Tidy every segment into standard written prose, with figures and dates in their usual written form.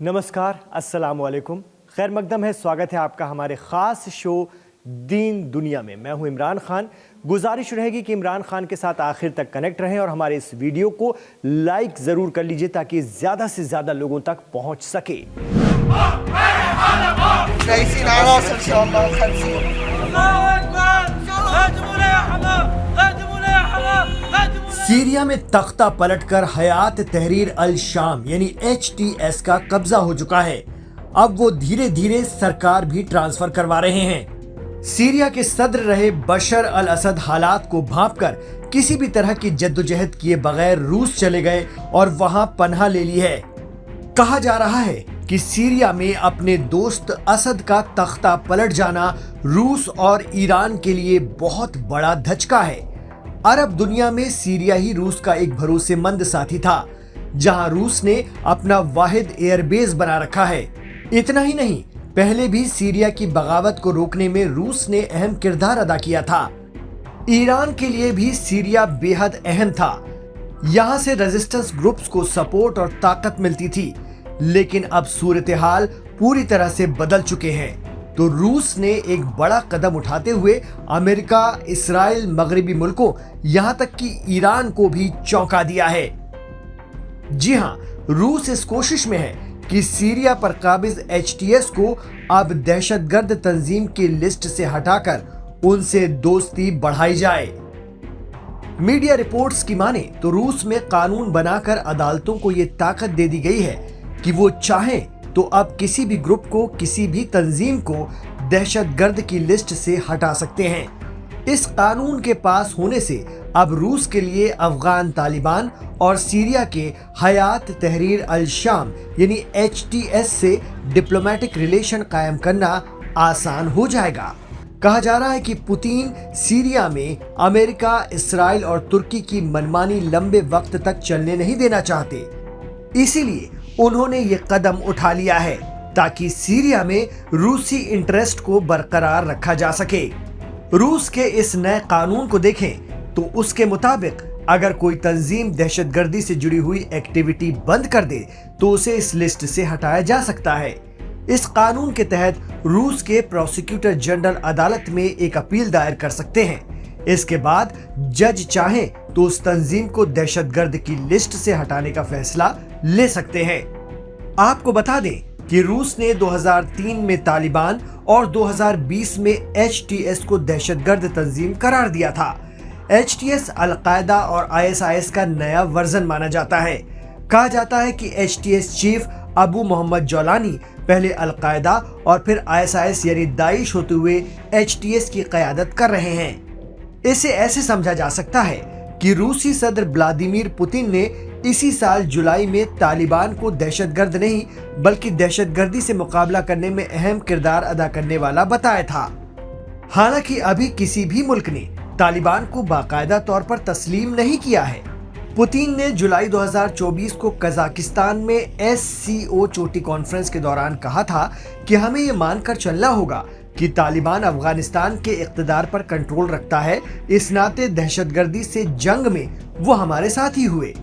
नमस्कार, अस्सलाम वालेकुम। खैर मकदम है, स्वागत है आपका हमारे ख़ास शो दीन दुनिया में। मैं हूं इमरान खान। गुजारिश रहेगी कि इमरान खान के साथ आखिर तक कनेक्ट रहें और हमारे इस वीडियो को लाइक ज़रूर कर लीजिए ताकि ज़्यादा से ज़्यादा लोगों तक पहुंच सके। सीरिया में तख्ता पलटकर हयात तहरीर अल शाम यानी HTS का कब्जा हो चुका है। अब वो धीरे धीरे सरकार भी ट्रांसफर करवा रहे हैं। सीरिया के सदर रहे बशर अल असद हालात को भांपकर किसी भी तरह की जद्दोजहद किए बगैर रूस चले गए और वहां पनाह ले ली है। कहा जा रहा है कि सीरिया में अपने दोस्त असद का तख्ता पलट जाना रूस और ईरान के लिए बहुत बड़ा धचका है। अरब दुनिया में सीरिया ही रूस का एक भरोसेमंद साथी था, जहां रूस ने अपना वाहिद एयरबेस बना रखा है। इतना ही नहीं, पहले भी सीरिया की बगावत को रोकने में रूस ने अहम किरदार अदा किया था। ईरान के लिए भी सीरिया बेहद अहम था। यहां से रेजिस्टेंस ग्रुप्स को सपोर्ट और ताकत मिलती थी, लेकिन अब सूरत हाल पूरी तरह से बदल चुके हैं। तो रूस ने एक बड़ा कदम उठाते हुए अमेरिका, इस्राइल, मगरबी मुल्कों, यहां तक कि ईरान को भी चौंका दिया है। जी हां, रूस इस कोशिश में है कि सीरिया पर काबिज HTS को अब दहशतगर्द तंजीम की लिस्ट से हटाकर उनसे दोस्ती बढ़ाई जाए। मीडिया रिपोर्ट्स की माने तो रूस में कानून बनाकर अदालतों को यह ताकत दे दी गई है कि वो चाहें तो अब किसी भी ग्रुप को, किसी भी तंजीम को दहशतगर्द की लिस्ट से हटा सकते हैं। इस कानून के पास होने से अब रूस के लिए अफगान तालिबान और सीरिया के हयात तहरीर अल शाम यानी HTS से डिप्लोमेटिक रिलेशन कायम करना आसान हो जाएगा। कहा जा रहा है कि पुतिन सीरिया में अमेरिका, इस्राइल और तुर्की की मनमानी लंबे वक्त तक चलने नहीं देना चाहते। इसीलिए उन्होंने ये कदम उठा लिया है ताकि सीरिया में रूसी इंटरेस्ट को बरकरार रखा जा सके। रूस के इस नए कानून को देखें तो उसके मुताबिक अगर कोई तंजीम दहशतगर्दी से जुड़ी हुई एक्टिविटी बंद कर दे तो उसे इस लिस्ट से हटाया जा सकता है। इस कानून के तहत रूस के प्रोसिक्यूटर जनरल अदालत में एक अपील दायर कर सकते हैं। इसके बाद जज चाहे तो उस तंजीम को दहशतगर्द की लिस्ट से हटाने का फैसला ले सकते हैं। आपको बता दें कि रूस ने 2003 में तालिबान और 2020 में HTS को दहशतगर्द तंजीम करार दिया था। HTS अल-कायदा और ISIS का नया वर्जन माना जाता है। कहा जाता है कि HTS चीफ अबू मोहम्मद जौलानी पहले अल-कायदा और फिर ISIS यानी दाइश होते हुए HTS की क़यादत कर रहे हैं। इसे ऐसे समझा जा सकता है कि रूसी सदर व्लादिमीर पुतिन ने इसी साल जुलाई में तालिबान को दहशतगर्द नहीं बल्कि दहशतगर्दी से मुकाबला करने में अहम किरदार अदा करने वाला बताया था। हालांकि अभी किसी भी मुल्क ने तालिबान को बाकायदा तौर पर तस्लीम नहीं किया है। पुतिन ने जुलाई 2024 को कजाकिस्तान में SCO चोटी कॉन्फ्रेंस के दौरान कहा था कि हमें ये मानकर चलना होगा कि तालिबान अफगानिस्तान के इक़्तिदार पर कंट्रोल रखता है, इस नाते दहशतगर्दी से जंग में वो हमारे साथ ही हुए।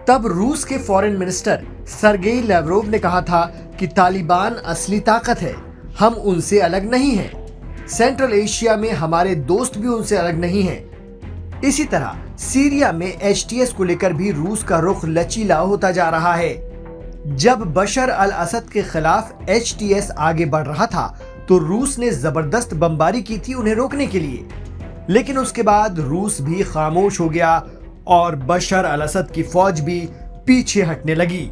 तब रूस के फॉरेन मिनिस्टर सर्गेई लैवरोव ने कहा था कि तालिबान असली ताकत है, हम उनसे अलग नहीं हैं। सेंट्रल एशिया में हमारे दोस्त भी उनसे अलग नहीं हैं। इसी तरह सीरिया में HTS को लेकर भी रूस का रुख लचीला होता जा रहा है। जब बशर अल असद के खिलाफ HTS आगे बढ़ रहा था तो रूस ने जबरदस्त बमबारी की थी उन्हें रोकने के लिए, लेकिन उसके बाद रूस भी खामोश हो गया और बशर अल असद की फौज भी पीछे हटने लगी।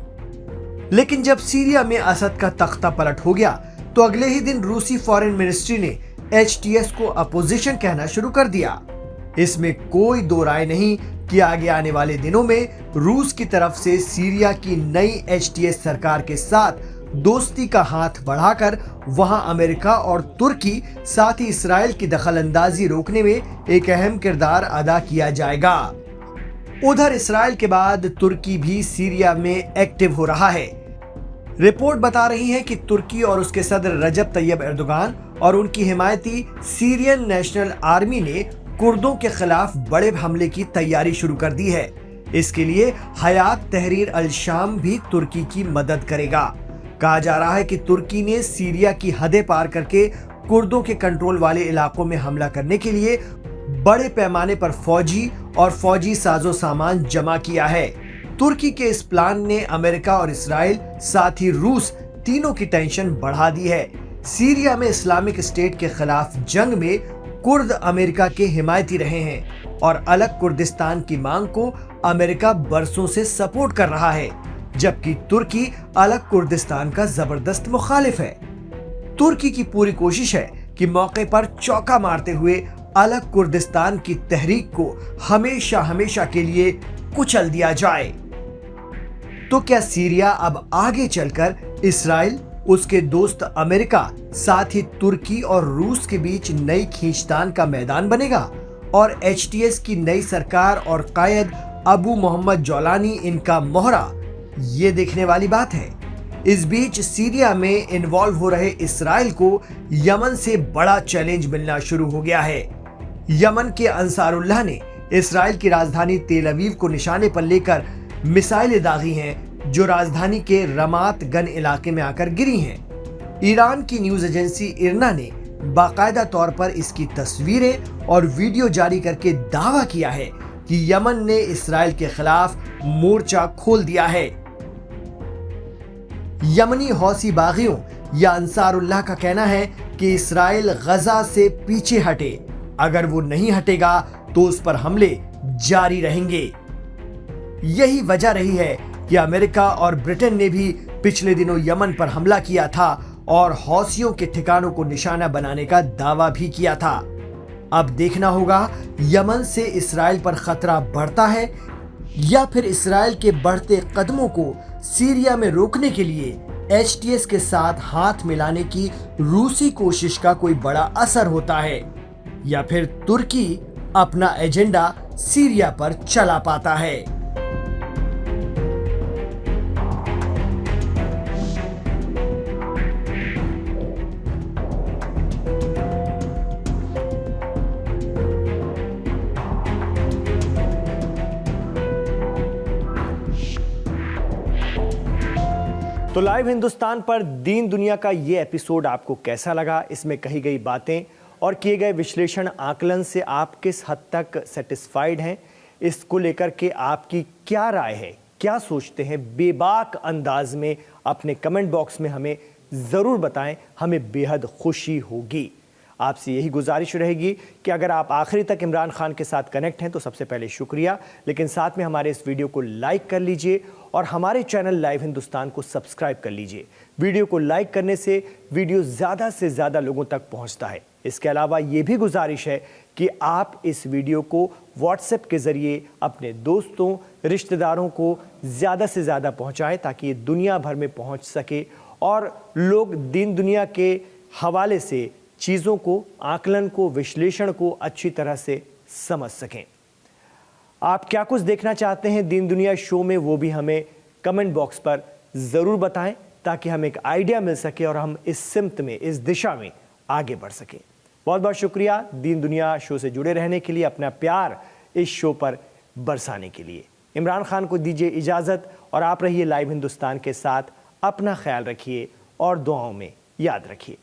लेकिन जब सीरिया में असद का तख्ता पलट हो गया तो अगले ही दिन रूसी फॉरेन मिनिस्ट्री ने HTS को अपोजिशन कहना शुरू कर दिया। इसमें कोई दो राय नहीं कि आगे आने वाले दिनों में रूस की तरफ से सीरिया की नई HTS सरकार के साथ दोस्ती का हाथ बढ़ाकर वहां अमेरिका और तुर्की साथ ही इस्राइल की दखलंदाजी रोकने में एक अहम किरदार अदा किया जाएगा। उधर इस्राइल के बाद तुर्की भी सीरिया में एक्टिव हो रहा है। रिपोर्ट बता रही है कि तुर्की और उसके सदर रजब तैयब एर्दोगान और उनकी हिमायती सीरियन नेशनल आर्मी ने कुर्दों के खिलाफ बड़े हमले की तैयारी शुरू कर दी है। इसके लिए हयात तहरीर अल शाम भी तुर्की की मदद करेगा। कहा जा रहा है कि तुर्की ने सीरिया की हदें पार करके कुर्दों के कंट्रोल वाले इलाकों में हमला करने के लिए बड़े पैमाने पर फौजी साजो सामान जमा किया है। तुर्की के इस प्लान ने अमेरिका और इस्राइल साथ ही रूस तीनों की टेंशन बढ़ा दी है। सीरिया में इस्लामिक स्टेट के खिलाफ जंग में कुर्द अमेरिका के हिमायती रहे हैं और अलग कुर्दिस्तान की मांग को अमेरिका बरसों से सपोर्ट कर रहा है, जबकि तुर्की अलग कुर्दिस्तान का जबरदस्त मुखालिफ है। तुर्की की पूरी कोशिश है कि मौके पर चौका मारते हुए अलग कुर्दिस्तान की तहरीक को हमेशा हमेशा के लिए कुचल दिया जाए। तो क्या सीरिया अब आगे चलकर इस्राइल, उसके दोस्त अमेरिका, साथ ही तुर्की और रूस के बीच नई खींचतान का मैदान बनेगा और एचटीएस की नई सरकार और कायद अबू मोहम्मद जौलानी इनका मोहरा? ये देखने वाली बात है। इस बीच सीरिया में इन्वॉल्व हो रहे इस्राइल को यमन से बड़ा चैलेंज मिलना शुरू हो गया है। यमन के अंसारुल्लाह ने इस्राइल की राजधानी तेल अवीव को निशाने पर लेकर मिसाइलें दागी हैं, जो राजधानी के रमात गन इलाके में आकर गिरी हैं। ईरान की न्यूज एजेंसी इरना ने बाकायदा तौर पर इसकी तस्वीरें और वीडियो जारी करके दावा किया है कि यमन ने इस्राइल के खिलाफ मोर्चा खोल दिया है। यमनी हौसी बागियों या अंसारुल्लाह का कहना है कि इस्राइल गजा से पीछे हटे, अगर वो नहीं हटेगा तो उस पर हमले जारी रहेंगे। यही वजह रही है कि अमेरिका और ब्रिटेन ने भी पिछले दिनों यमन पर हमला किया था और हौसियों के ठिकानों को निशाना बनाने का दावा भी किया था। अब देखना होगा यमन से इस्राइल पर खतरा बढ़ता है या फिर इस्राइल के बढ़ते कदमों को सीरिया में रोकने के लिए एचटीएस के साथ हाथ मिलाने की रूसी कोशिश का कोई बड़ा असर होता है, या फिर तुर्की अपना एजेंडा सीरिया पर चला पाता है। तो लाइव हिंदुस्तान पर दीन दुनिया का ये एपिसोड आपको कैसा लगा? इसमें कही गई बातें और किए गए विश्लेषण आकलन से आप किस हद तक सेटिस्फाइड हैं? इसको लेकर के आपकी क्या राय है, क्या सोचते हैं? बेबाक अंदाज में अपने कमेंट बॉक्स में हमें ज़रूर बताएं, हमें बेहद खुशी होगी। आपसे यही गुजारिश रहेगी कि अगर आप आखिरी तक इमरान खान के साथ कनेक्ट हैं तो सबसे पहले शुक्रिया, लेकिन साथ में हमारे इस वीडियो को लाइक कर लीजिए और हमारे चैनल लाइव हिंदुस्तान को सब्सक्राइब कर लीजिए। वीडियो को लाइक करने से वीडियो ज़्यादा से ज़्यादा लोगों तक पहुंचता है। इसके अलावा ये भी गुजारिश है कि आप इस वीडियो को व्हाट्सएप के ज़रिए अपने दोस्तों, रिश्तेदारों को ज़्यादा से ज़्यादा पहुँचाएँ ताकि ये दुनिया भर में पहुँच सके और लोग दीन दुनिया के हवाले से चीज़ों को, आकलन को, विश्लेषण को अच्छी तरह से समझ सकें। आप क्या कुछ देखना चाहते हैं दीन दुनिया शो में, वो भी हमें कमेंट बॉक्स पर ज़रूर बताएं ताकि हमें एक आइडिया मिल सके और हम इस सिमत में, इस दिशा में आगे बढ़ सकें। बहुत बहुत शुक्रिया दीन दुनिया शो से जुड़े रहने के लिए, अपना प्यार इस शो पर बरसाने के लिए। इमरान खान को दीजिए इजाज़त और आप रहिए लाइव हिंदुस्तान के साथ। अपना ख्याल रखिए और दुआओं में याद रखिए।